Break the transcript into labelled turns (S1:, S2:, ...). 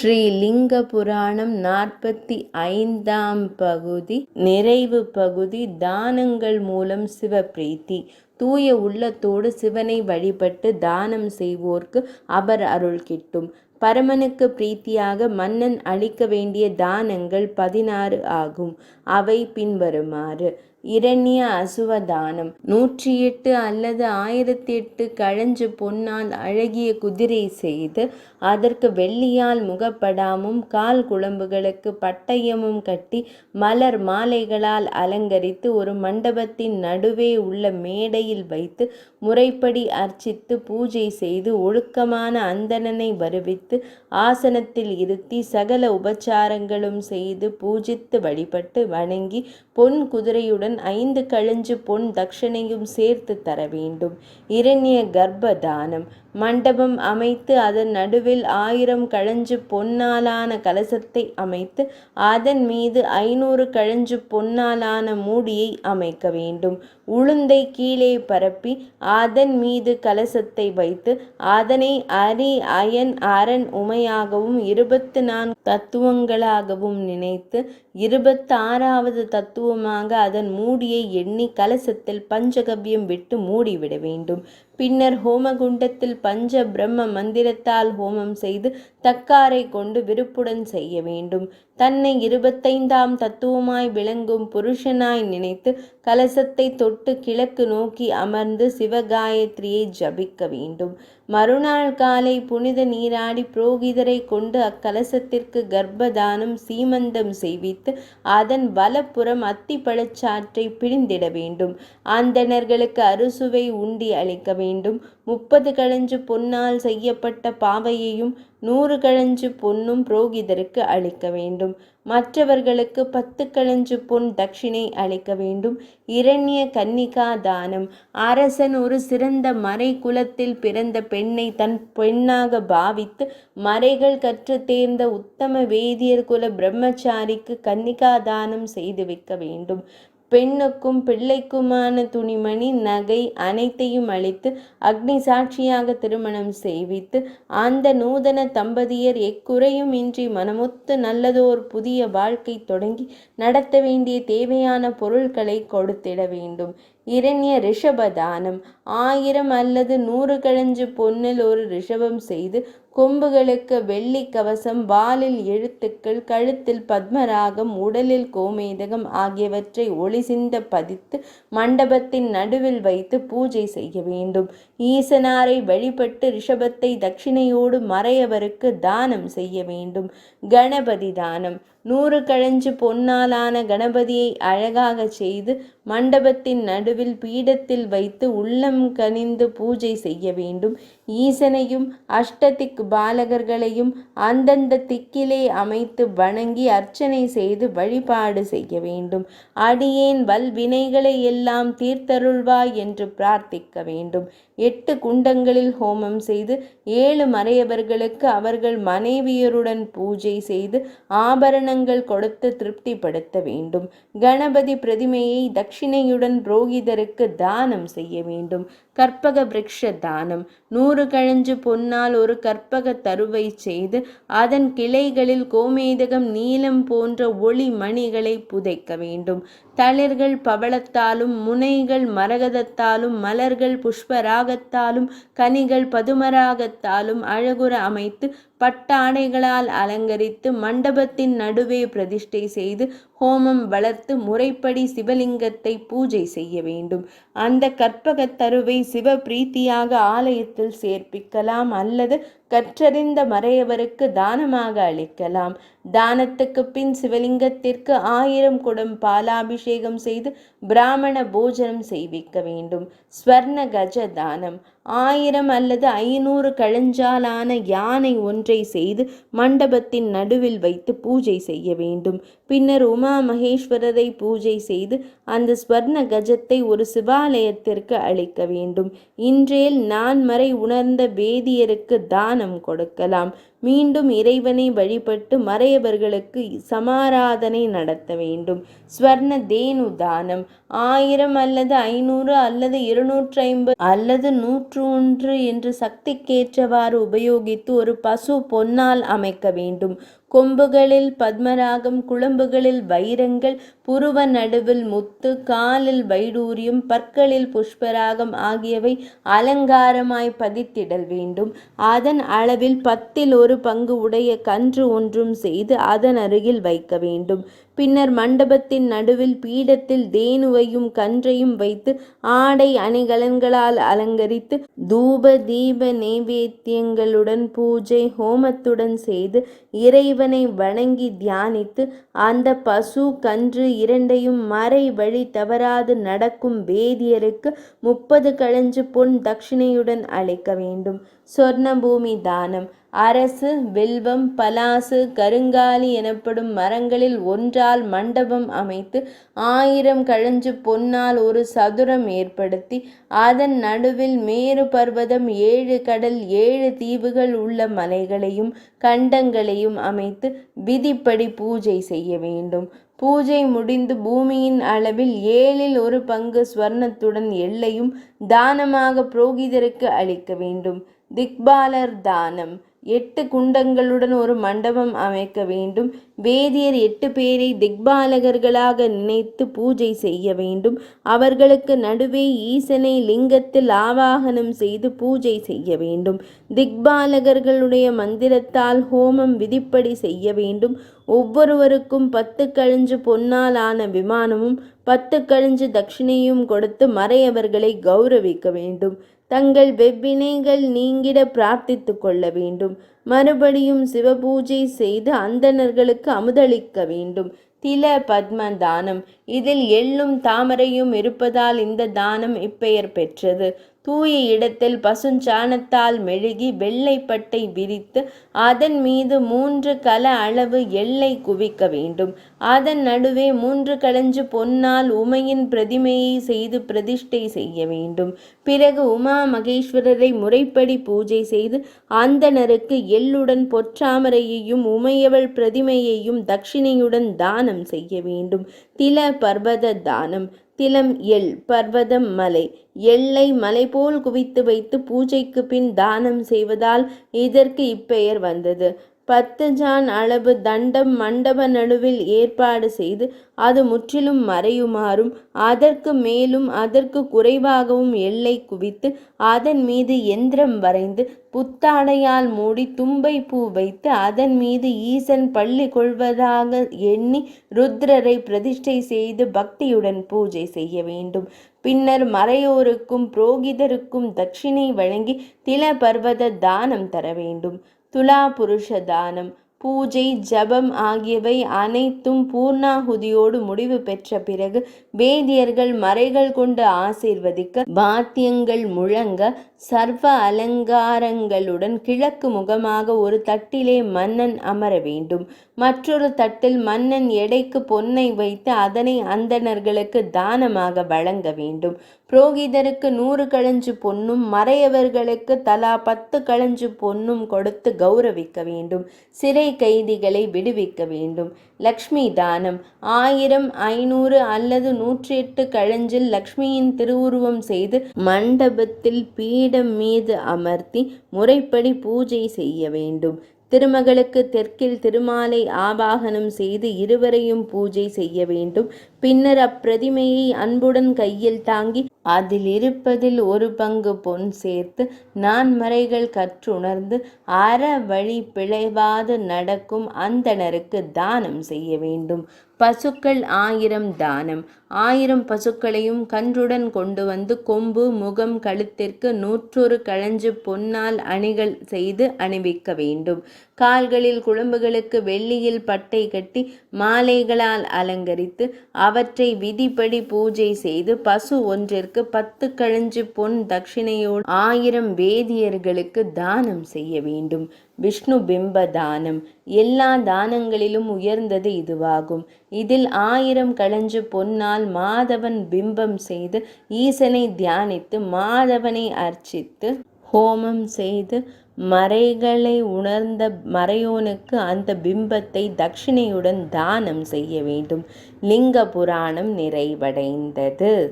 S1: ஸ்ரீலிங்க புராணம் 45ஆம் பகுதி. நிறைவு பகுதி. தானங்கள் மூலம் சிவபிரீத்தி. தூய உள்ளத்தோடு சிவனை வழிபட்டு தானம் செய்வோர்க்கு அவர் அருள் கிட்டும். பரமனுக்கு பிரீத்தியாக மன்னன் அளிக்க வேண்டிய தானங்கள் 16 ஆகும். அவை பின்வருமாறு. இரண்ய அசுவதானம் 108 அல்லது 1008 கழஞ்சு பொன்னால் அழகிய குதிரை செய்து அதற்கு வெள்ளியால் முகப்படாமும் கால் குழம்புகளுக்கு பட்டயமும் கட்டி மலர் மாலைகளால் அலங்கரித்து ஒரு மண்டபத்தின் நடுவே உள்ள மேடையில் வைத்து முறைப்படி அர்ச்சித்து பூஜை செய்து ஒழுக்கமான அந்தணனை வருவித்து ஆசனத்தில் இருத்தி சகல உபச்சாரங்களும் செய்து பூஜித்து வழிபட்டு வணங்கி பொன் குதிரையுடன் 5 கழஞ்சு பொன் தட்சணையும் சேர்த்து தர வேண்டும். இரண்ய கர்ப்பதானம் மண்டபம் அமைத்து அதன் நடுவில் 1000 கழஞ்சு பொன்னாலான கலசத்தை அமைத்து அதன் மீது 500 கழஞ்சு பொன்னாலான மூடியை அமைக்க வேண்டும். உளுந்தை கீழே பரப்பி அதன் மீது கலசத்தை வைத்து அதனை அரி அயன் அரண் உமையாகவும் 24 தத்துவங்களாகவும் நினைத்து 26வது தத்துவமாக அதன் மூடியை எண்ணி கலசத்தில் பஞ்சகவ்யம் விட்டு மூடிவிட வேண்டும். பின்னர் ஹோமகுண்டத்தில் பஞ்ச பிரம்ம மந்திரத்தால் ஹோமம் செய்து தக்காரை கொண்டு விருப்புடன் செய்ய வேண்டும். தன்னை 25ஆம் தத்துவமாய் விளங்கும் புருஷனாய் நினைத்து கலசத்தை தொட்டு கிழக்கு நோக்கி அமர்ந்து சிவகாயத்ரியை ஜபிக்க வேண்டும். மறுநாள் காலை புனித நீராடி புரோகிதரை கொண்டு அக்கலசத்திற்கு கர்ப்பதானம் சீமந்தம் செய்வித்து அதன் வலப்புறம் அத்திப்பழச்சாற்றை பிழிந்திட வேண்டும். அந்தணர்களுக்கு அறுசுவை உண்டி அளிக்க வேண்டும். 30 கழஞ்சு பொன்னால் செய்யப்பட்ட பாவையையும் 100 கழஞ்சு பொன்னும் புரோகிதருக்கு அளிக்க வேண்டும். மற்றவர்களுக்கு 10 கழஞ்சு பொன் தட்சிணை அளிக்க வேண்டும். இரண்ய கன்னிகா தானம் அரசன் ஒரு சிறந்த மறை குலத்தில் பிறந்த பெண்ணை தன் பெண்ணாக பாவித்து மறைகள் கற்று தேர்ந்த உத்தம வேதியர் குல பிரம்மச்சாரிக்கு கன்னிகா தானம் செய்து வைக்க வேண்டும். பெண்ணுக்கும் பிள்ளைக்குமான துணிமணி நகை அனைத்தையும் அளித்து அக்னி சாட்சியாக திருமணம் செய்வித்து அந்த நூதன தம்பதியர் எக்குறையும் இன்றி மனமொத்து நல்லதோர் புதிய வாழ்க்கை தொடங்கி நடத்த வேண்டிய தேவையான பொருட்களை கொடுத்திட வேண்டும். இரண்ய ரிஷபதானம் 1000 அல்லது 100 கழஞ்சு பொன்னில் ஒரு ரிஷபம் செய்து கொம்புகளுக்கு வெள்ளி கவசம், வாலில் எழுத்துக்கள், கழுத்தில் பத்மராகம், உடலில் கோமேதகம் ஆகியவற்றை ஒளி சிந்த பதித்து மண்டபத்தின் நடுவில் வைத்து பூஜை செய்ய வேண்டும். ஈசனாரை வழிபட்டு ரிஷபத்தை தட்சிணையோடு மறையவருக்கு தானம் செய்ய வேண்டும். கணபதி தானம் 100 கழஞ்சு பொன்னாலான கணபதியை அழகாக செய்து மண்டபத்தின் நடுவில் பீடத்தில் வைத்து உள்ளம் கனிந்து பூஜை செய்ய வேண்டும். ஈசனையும் அஷ்டதிக் பாலகர்களையும் அந்தந்த திக்கிலே அமைத்து வணங்கி அர்ச்சனை செய்து வழிபாடு செய்ய வேண்டும். அடியேன் வல்வினைகளை எல்லாம் தீர்த்தருள்வாய் என்று பிரார்த்திக்க வேண்டும். 8 குண்டங்களில் ஹோமம் செய்து 7 மறையவர்களுக்கு அவர்கள் மனைவியருடன் பூஜை செய்து ஆபரணங்கள் கொடுத்து திருப்திப்படுத்த வேண்டும். கணபதி பிரதிமையை தட்சிணையுடன் புரோகிதருக்கு தானம் செய்ய வேண்டும். கற்பக விருட்ச தானம் 100 கழஞ்சு பொன்னால் ஒரு கற்பக தருவை செய்து அதன் கிளைகளில் கோமேதகம் நீலம் போன்ற ஒளி மணிகளை புதைக்க வேண்டும். தளிர்கள் பவளத்தாலும் முனைகள் மரகதத்தாலும் மலர்கள் புஷ்பராகத்தாலும் கனிகள் பதுமராகத்தாலும் அழகுற அமைத்து பட்டாடைகளால் அலங்கரித்து மண்டபத்தின் நடுவே பிரதிஷ்டை செய்து ஹோமம் வளர்த்து முறைப்படி சிவலிங்கத்தை பூஜை செய்ய வேண்டும். அந்த கற்பகத் தருவை சிவ பிரீத்தியாக ஆலயத்தில் சேர்ப்பிக்கலாம் அல்லது கற்றறிந்த மறையவருக்கு தானமாக அளிக்கலாம். தானத்துக்கு பின் சிவலிங்கத்திற்கு 1000 குடம் பாலாபிஷேகம் செய்து பிராமண போஜனம் செய்விக்க வேண்டும். ஸ்வர்ண கஜ தானம் 1000 அல்லது 500 கழஞ்சாலான யானை ஒன்றை செய்து மண்டபத்தின் நடுவில் வைத்து பூஜை செய்ய வேண்டும். பின்னர் உமா மகேஸ்வரரை பூஜை செய்து அந்த ஸ்வர்ண கஜத்தை ஒரு சிவாலயத்திற்கு அளிக்க வேண்டும். இன்றேல் நான்மறை உணர்ந்த வேதியருக்கு தானம் கொடுக்கலாம். மீண்டும் இறைவனை வழிபட்டு மறையவர்களுக்கு சமாராதனை நடத்த வேண்டும். ஸ்வர்ண தேனு தானம் 1000 அல்லது 500 அல்லது 250 அல்லது 101 என்று சக்திக்கேற்றவாறு உபயோகித்து ஒரு பசு பொன்னால் அமைக்க வேண்டும். கொம்புகளில் பத்மராகம், குளம்புகளில் வைரங்கள், புருவ நடுவில் முத்து, காலில் வைடூரியம், பற்களில் புஷ்பராகம் ஆகியவை அலங்காரமாய் பதித்திடல் வேண்டும். அதன் அளவில் 10ல் 1 பங்கு உடைய கன்று ஒன்றும் செய்து அதன் அருகில் வைக்க வேண்டும். பின்னர் மண்டபத்தின் நடுவில் பீடத்தில் தேனுவையும் கன்றையும் வைத்து ஆடை அணிகலன்களால் அலங்கரித்து தூப தீப நைவேத்தியங்களுடன் பூஜை ஹோமத்துடன் செய்து இறைவனை வணங்கி தியானித்து அந்த பசு கன்று இரண்டையும் மறை வழி தவறாது நடக்கும் வேதியருக்கு 30 களஞ்சு பொன் தட்சிணையுடன் அளிக்க வேண்டும். சொர்ண பூமி தானம் அரசு, வில்வம், பலாசு, கருங்காலி எனப்படும் மரங்களில் ஒன்றால் மண்டபம் அமைத்து 1000 களஞ்சு பொன்னால் ஒரு சதுரம் ஏற்படுத்தி அதன் நடுவில் மேரு பர்வதம், 7 கடல், 7 தீவுகள் உள்ள மலைகளையும் கண்டங்களையும் அமைத்து விதிப்படி பூஜை செய்ய வேண்டும். பூஜை முடிந்து பூமியின் அளவில் 7ல் 1 பங்கு ஸ்வர்ணத்துடன் எல்லையும் தானமாக புரோகிதருக்கு அளிக்க வேண்டும். திக்பாலர் தானம் 8 குண்டங்களுடன் ஒரு மண்டபம் அமைக்க வேண்டும். வேதியர் 8 பேரை திக்பாலகர்களாக நினைத்து பூஜை செய்ய வேண்டும். அவர்களுக்கு நடுவே ஈசனை லிங்கத்தில் ஆவாகனம் செய்து பூஜை செய்ய வேண்டும். திக்பாலகர்களுடைய மந்திரத்தால் ஹோமம் விதிப்படி செய்ய வேண்டும். ஒவ்வொருவருக்கும் 10 களஞ்சு பொன்னால் ஆன விமானமும் 10 களஞ்சு தட்சிணையும் கொடுத்து மறையவர்களை கௌரவிக்க வேண்டும். தங்கள் வெவ்வினைகள் நீங்கிட பிரார்த்தித்து கொள்ள வேண்டும். மறுபடியும் சிவபூஜை செய்து அந்தணர்களுக்கு அமுதளிக்க வேண்டும். தில பத்ம தானம் இதில் எள்ளும் தாமரையும் இருப்பதால் இந்த தானம் இப்பெயர் பெற்றது. தூய இடத்தில் பசுஞ்சாணத்தால் மெழுகி வெள்ளைப்பட்டை விரித்து அதன் மீது 3 கல அளவு எள்ளை குவிக்க வேண்டும். அதன் நடுவே 3 களஞ்சு பொன்னால் உமையின் பிரதிமையை செய்து பிரதிஷ்டை செய்ய வேண்டும். பிறகு உமா மகேஸ்வரரை முறைப்படி பூஜை செய்து அந்தணருக்கு எள்ளுடன் பொற்றாமரையையும் உமையவள் பிரதிமையையும் தட்சிணையுடன் தானம் செய்ய வேண்டும். தில பர்வத தானம் திலம் எள், பர்வதம் மலை. எள்ளை மலை போல் குவித்து வைத்து பூஜைக்கு பின் தானம் செய்வதால் இதற்கு இப்பெயர் வந்தது. 10 ஜான் அளவு தண்டம் மண்டப நடுவில் ஏற்பாடு செய்து அது முற்றிலும் மறையுமாறும் அதற்கு மேலும் அதற்கு குறைவாகவும் எள்ளை குவித்து அதன் மீது எந்திரம் வரைந்து புத்தாடையால் மூடி தும்பை பூ வைத்து அதன் மீது ஈசன் பள்ளி கொள்வதாக எண்ணி ருத்ரரை பிரதிஷ்டை செய்து பக்தியுடன் பூஜை செய்ய வேண்டும். பின்னர் மறையோருக்கும் புரோகிதருக்கும் தட்சிணை வழங்கி தில பர்வத தானம் தர வேண்டும். துலா புருஷ தானம் பூஜை ஜபம் ஆகியவை அனைத்தும் பூர்ணாகுதியோடு முடிவு பெற்ற பிறகு வேதியர்கள் மறைகள் கொண்டு ஆசீர்வதிக்க வாத்தியங்கள் முழங்க சர்வ அலங்காரங்களுடன் கிழக்கு முகமாக ஒரு தட்டிலே மன்னன் அமர வேண்டும். மற்றொரு தட்டில் மன்னன் எடைக்கு பொன்னை வைத்து அதனை அந்தணர்களுக்கு தானமாக வழங்க வேண்டும். புரோகிதருக்கு 100 களஞ்சு பொன்னும் மறையவர்களுக்கு தலா 10 களஞ்சு பொன்னும் கொடுத்து கௌரவிக்க வேண்டும். சிறை கைதிகளை விடுவிக்க வேண்டும். லக்ஷ்மி தானம் 1000, 500 அல்லது 108 களஞ்சில் லக்ஷ்மியின் திருவுருவம் செய்து மண்டபத்தில் பீடம் மீது அமர்த்தி முறைப்படி பூஜை செய்ய வேண்டும். திருமகளுக்கு தெற்கில் திருமாலை ஆவாகனம் செய்து இருவரையும் பூஜை செய்ய வேண்டும். பின்னர் அப்பிரதிமையை அன்புடன் கையில் தாங்கி அதில் இருப்பதில் 1 பங்கு பொன் சேர்த்து நான்மறைகள் கற்றுணர்ந்து அற வழி பிழைவாது நடக்கும் அந்தணருக்கு தானம் செய்ய வேண்டும். பசுக்கள் 1000 தானம் 1000 பசுக்களையும் கன்றுடன் கொண்டு வந்து கொம்பு முகம் கழுத்திற்கு 101 களஞ்சு பொன்னால் அணிகள் செய்து அணிவிக்க வேண்டும். கால்களில் குழம்புகளுக்கு வெள்ளியில் பட்டை கட்டி மாலைகளால் அலங்கரித்து அவற்றை விதிப்படி பூஜை செய்து பசு ஒன்றிற்கு 10 களஞ்சு பொன் தட்சிணையோடு 1000 வேதியர்களுக்கு தானம் செய்ய வேண்டும். விஷ்ணு பிம்ப தானம் எல்லா தானங்களிலும் உயர்ந்தது இதுவாகும். இதில் 1000 களஞ்சு பொன்னால் மாதவன் பிம்பம் செய்து ஈசனை தியானித்து மாதவனை அர்ச்சித்து ஹோமம் செய்து மறைகளை உணர்ந்த மறையோனுக்கு அந்த பிம்பத்தை தட்சிணையுடன் தானம் செய்ய வேண்டும். லிங்க புராணம் நிறைவடைந்தது.